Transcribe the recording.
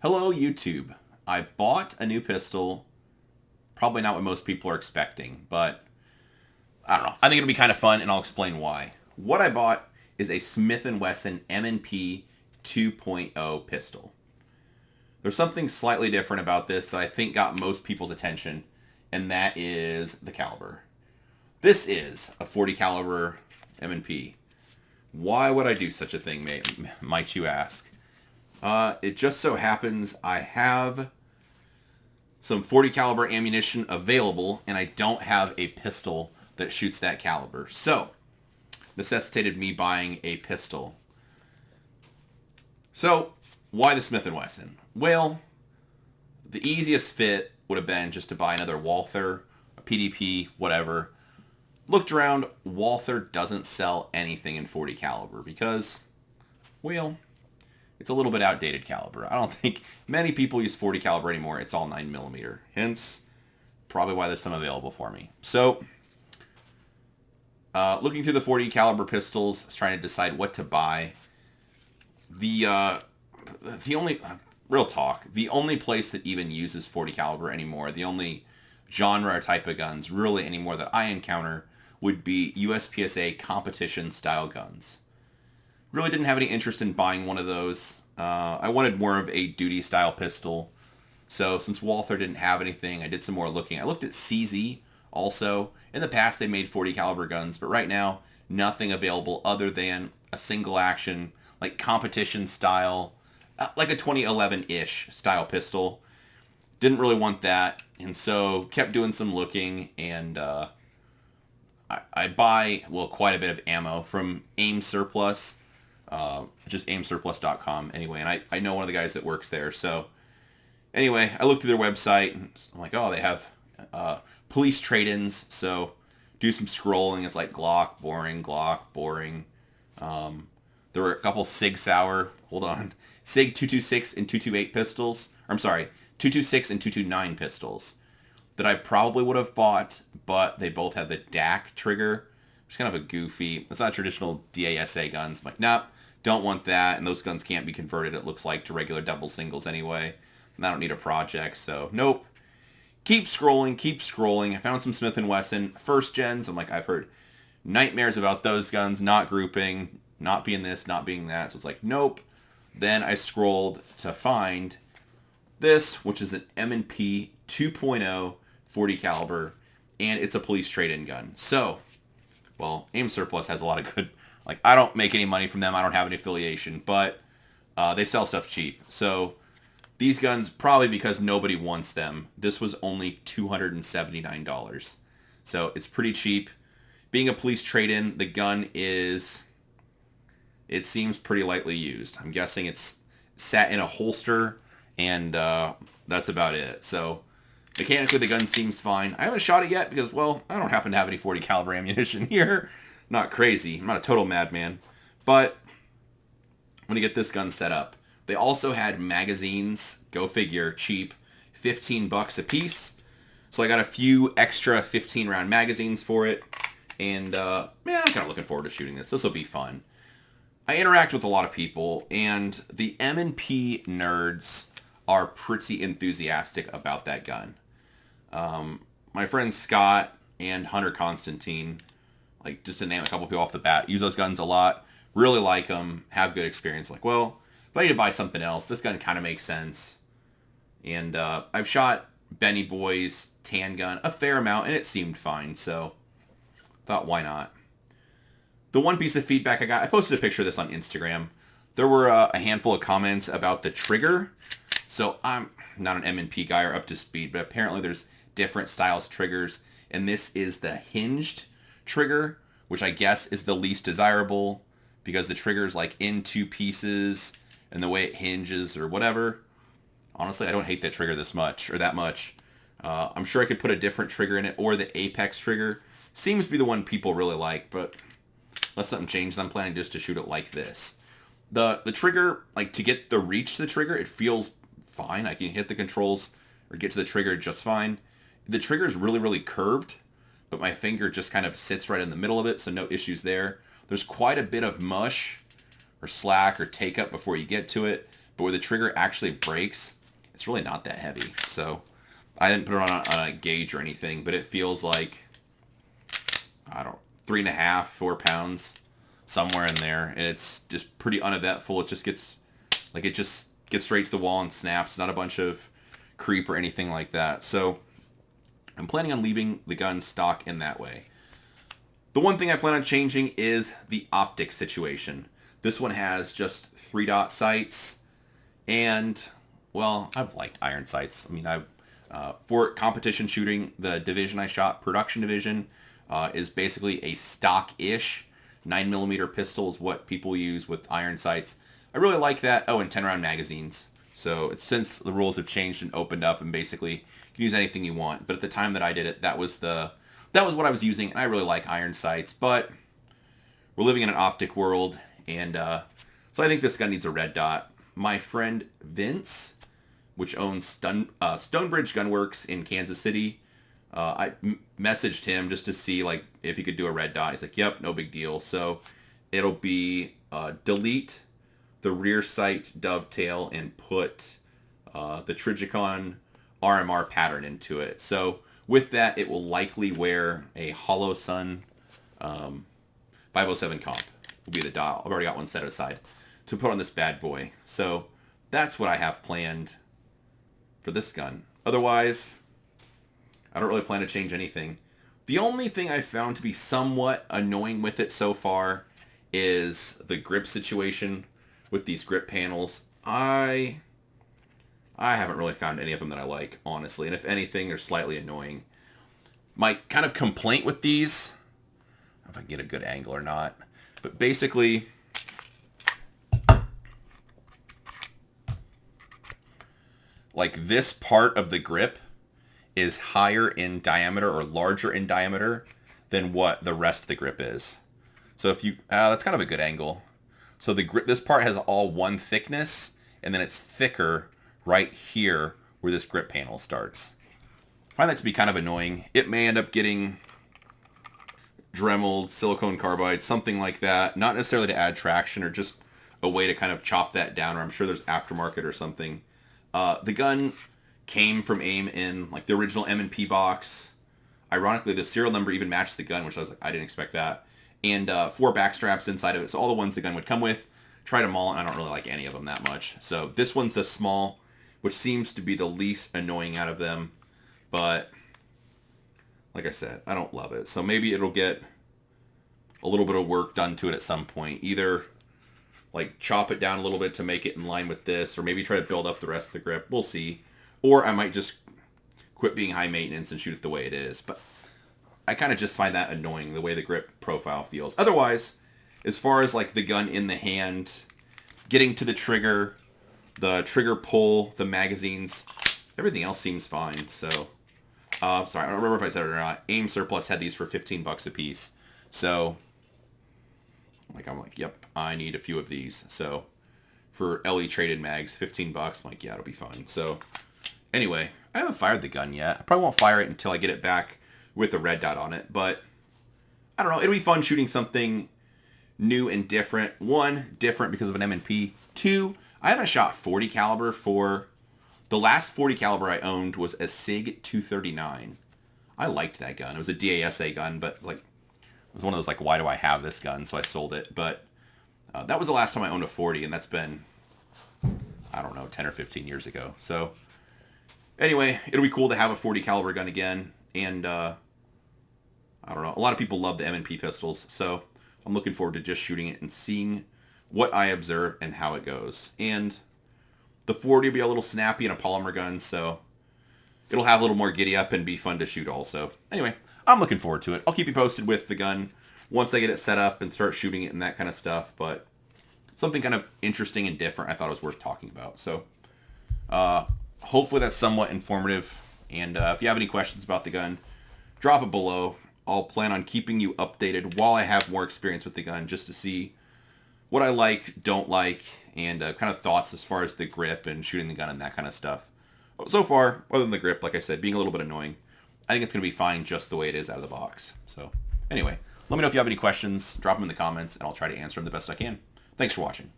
Hello, YouTube. I bought a new pistol. Probably not what most people are expecting, but I don't know. I think it'll be kind of fun, and I'll explain why. What I bought is a Smith Wesson M&P 2.0 pistol. There's something slightly different about this that I think got most people's attention, and that is the caliber. This is a 40 caliber M&P. Why would I do such a thing, might you ask? It just so happens I have some 40 caliber ammunition available, and I don't have a pistol that shoots that caliber. So, necessitated me buying a pistol. So, why the Smith Wesson? Well, the easiest fit would have been just to buy another Walther, a PDP, whatever. Looked around, Walther doesn't sell anything in 40 caliber because, well, it's a little bit outdated caliber. I don't think many people use 40 caliber anymore. It's all 9mm. Hence, probably why there's some available for me. So, looking through the 40 caliber pistols, I was trying to decide what to buy. The only real talk, the only place that even uses 40 caliber anymore, the only genre or type of guns really anymore that I encounter would be USPSA competition style guns. Really didn't have any interest in buying one of those. I wanted more of a duty style pistol. So since Walther didn't have anything, I did some more looking. I looked at CZ also. In the past they made 40 caliber guns, but right now nothing available other than a single action, like competition style, like a 2011-ish style pistol. Didn't really want that, and so kept doing some looking, and I buy, well, quite a bit of ammo from AIM Surplus, just aimsurplus.com anyway, and I know one of the guys that works there, so anyway, I looked through their website, and I'm like, oh, they have police trade-ins, so do some scrolling. It's like Glock, boring, Glock, boring. There were a couple Sig Sauer, Sig 226 and 228 pistols. I'm sorry, 226 and 229 pistols that I probably would have bought, but they both have the DAC trigger, which is kind of a goofy, it's not traditional DASA guns. I'm like, nope, don't want that, and those guns can't be converted, it looks like, to regular double singles anyway, and I don't need a project, so nope. Keep scrolling. I found some Smith & Wesson first gens. I'm like, I've heard nightmares about those guns, not grouping, not being this, not being that, so it's like, nope. Then I scrolled to find this, which is an M&P 2.0 40 caliber, and it's a police trade-in gun. So, well, AIM Surplus has a lot of good, like, I don't make any money from them, I don't have any affiliation, but they sell stuff cheap. So, these guns, probably because nobody wants them, this was only $279. So, it's pretty cheap. Being a police trade-in, the gun is, it seems pretty lightly used. I'm guessing it's sat in a holster, and that's about it. So, mechanically, the gun seems fine. I haven't shot it yet because, well, I don't happen to have any 40 caliber ammunition here. Not crazy. I'm not a total madman. But I'm going to get this gun set up. They also had magazines, go figure, cheap, 15 bucks a piece. So I got a few extra 15 round magazines for it. And, man, I'm kind of looking forward to shooting this. This will be fun. I interact with a lot of people, and the M&P nerds are pretty enthusiastic about that gun. My friends Scott and Hunter Constantine, like, just to name a couple people off the bat, use those guns a lot, really like them, have good experience. Like, well, if I need to buy something else, this gun kind of makes sense. And I've shot Benny Boy's tan gun a fair amount, and it seemed fine, so thought, why not? The one piece of feedback I got, I posted a picture of this on Instagram. There were a handful of comments about the trigger. So I'm not an M&P guy or up to speed, but apparently there's different styles triggers, and this is the hinged trigger, which I guess is the least desirable because the trigger is like in two pieces and the way it hinges or whatever. Honestly, I don't hate that trigger this much or that much. I'm sure I could put a different trigger in it, or the Apex trigger seems to be the one people really like, but unless something changes, I'm planning just to shoot it like this. The trigger, like, to get the reach to the trigger, it feels fine. I can hit the controls or get to the trigger just fine. The trigger is really, really curved, but my finger just kind of sits right in the middle of it, so no issues there. There's quite a bit of mush or slack or take up before you get to it, but where the trigger actually breaks, it's really not that heavy. So I didn't put it on a gauge or anything, but it feels like, I don't know, 3.5, 4 pounds, somewhere in there. And it's just pretty uneventful. It just gets straight to the wall and snaps. Not a bunch of creep or anything like that. So I'm planning on leaving the gun stock in that way. The one thing I plan on changing is the optic situation. This one has just 3-dot sights, and, well, I've liked iron sights. I mean, for competition shooting, the division I shot, production division, is basically a stock-ish 9mm pistol is what people use with iron sights. I really like that. Oh, and 10-round magazines. So it's since the rules have changed and opened up, and basically you can use anything you want. But at the time that I did it, that was what I was using, and I really like iron sights. But we're living in an optic world, and so I think this gun needs a red dot. My friend Vince, which owns Stonebridge Gunworks in Kansas City, I messaged him just to see like if he could do a red dot. He's like, yep, no big deal. So it'll be delete the rear sight dovetail and put the Trigicon RMR pattern into it. So with that, it will likely wear a Hollow Sun 507 comp will be the dot. I've already got one set aside to put on this bad boy. So that's what I have planned for this gun. Otherwise, I don't really plan to change anything. The only thing I found to be somewhat annoying with it so far is the grip situation with these grip panels. I haven't really found any of them that I like, honestly. And if anything, they're slightly annoying. My kind of complaint with these, I don't know if I can get a good angle or not, but basically, like this part of the grip is higher in diameter or larger in diameter than what the rest of the grip is. So if you, that's kind of a good angle. So the grip, this part has all one thickness, and then it's thicker right here where this grip panel starts. I find that to be kind of annoying. It may end up getting Dremeled, silicone carbide, something like that. Not necessarily to add traction, or just a way to kind of chop that down, or I'm sure there's aftermarket or something. The gun came from AIM in like the original M&P box. Ironically, the serial number even matched the gun, which I was like, I didn't expect that. And 4 back straps inside of it. So all the ones the gun would come with. Tried them all, and I don't really like any of them that much. So this one's the small, which seems to be the least annoying out of them. But like I said, I don't love it. So maybe it'll get a little bit of work done to it at some point. Either like chop it down a little bit to make it in line with this, or maybe try to build up the rest of the grip. We'll see. Or I might just quit being high maintenance and shoot it the way it is. But I kind of just find that annoying, the way the grip profile feels. Otherwise, as far as like the gun in the hand, getting to the trigger pull, the magazines, everything else seems fine. So, sorry, I don't remember if I said it or not. AIM Surplus had these for $15 a piece. So, I'm like, yep, I need a few of these. So, for LE traded mags, $15. I'm like, yeah, it'll be fine. So, anyway, I haven't fired the gun yet. I probably won't fire it until I get it back with a red dot on it. But, I don't know, it'll be fun shooting something new and different. One, different because of an M&P. Two, I haven't shot 40 caliber for... The last 40 caliber I owned was a SIG 239. I liked that gun. It was a DASA gun, but like it was one of those like, why do I have this gun? So I sold it. But that was the last time I owned a 40, and that's been, I don't know, 10 or 15 years ago. So anyway, it'll be cool to have a 40 caliber gun again. And I don't know, a lot of people love the M&P pistols, so I'm looking forward to just shooting it and seeing what I observe and how it goes. And the 40 will be a little snappy and a polymer gun, so it'll have a little more giddy up and be fun to shoot also. Anyway, I'm looking forward to it. I'll keep you posted with the gun once I get it set up and start shooting it and that kind of stuff, but something kind of interesting and different I thought it was worth talking about. So hopefully that's somewhat informative, and if you have any questions about the gun, drop it below. I'll plan on keeping you updated while I have more experience with the gun, just to see what I like, don't like, and kind of thoughts as far as the grip and shooting the gun and that kind of stuff. So far, other than the grip, like I said, being a little bit annoying, I think it's going to be fine just the way it is out of the box. So anyway, let me know if you have any questions, drop them in the comments, and I'll try to answer them the best I can. Thanks for watching.